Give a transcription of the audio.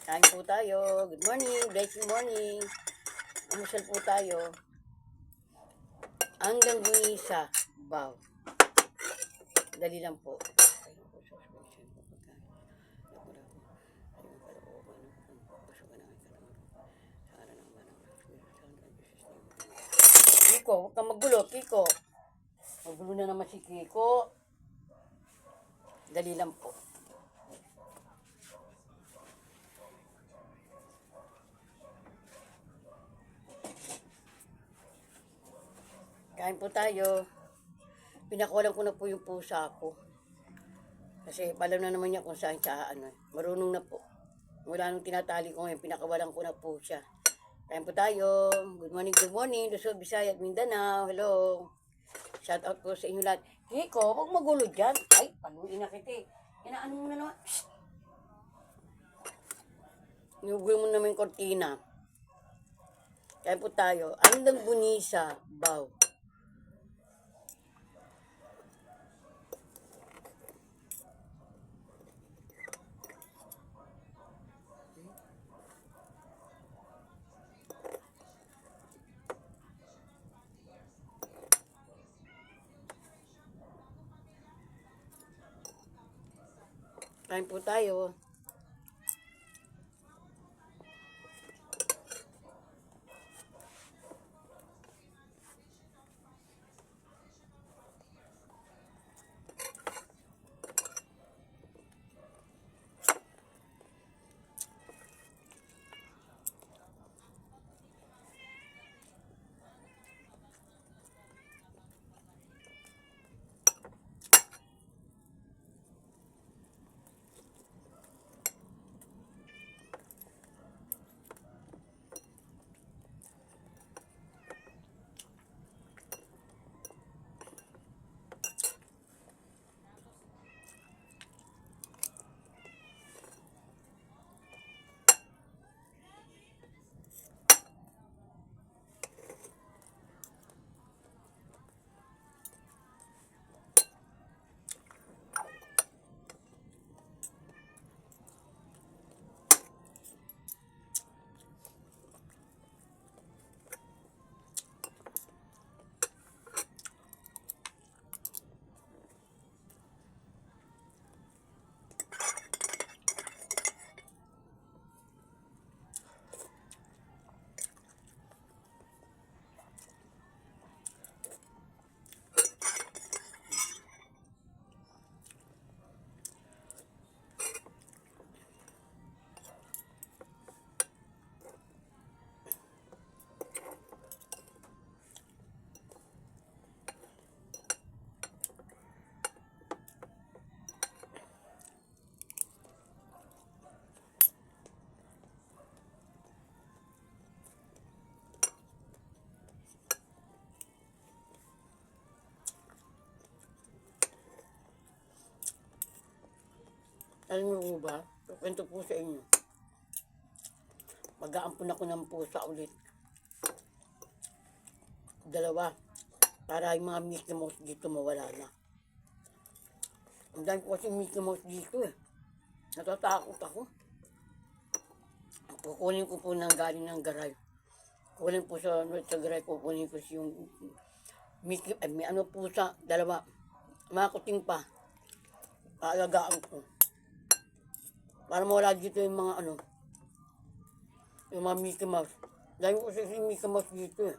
Kain po tayo. Good morning. Blessed morning. Amusal po tayo. Ang langgunisa. Wow. Dali lang po. Kiko, huwag kang magulo. Kiko. Magulo na naman si Kiko. Dali lang po. Kain po tayo. Pinakawalan ko na po yung pusa ko. Kasi alam na naman niya kung saan siya marunong na po. Mula nung tinatali ko ngayon, pinakawalan ko na po siya. Kain po tayo. Good morning. Luzon, Visayas, Mindanao. Hello. Shout out po sa inyo lahat. Kiko, huwag magulo dyan. Ay, panuin na kita eh. Inaano mo na naman. Inugulo mo naman yung kortina. Kain po tayo. Ang langgunisa. Wow. Kain po tayo. Alam niyo ba? Kwento po sa inyo. Mag-aampun ako ng pusa ulit. 2. Para yung mga Mickey Mouse dito mawala na. Ang dami ko kasi Mickey Mouse dito eh. Natatakot ako. Kukunin ko po ng galing ng garay. Kukunin po sa garay, kukunin ko yung Mickey, may pusa, 2. Mga kuting pa. Paalagaan ko. Para mawala dito yung mga yung mga Mickey Mouse. Dahil ko kasi Mickey Mouse dito eh.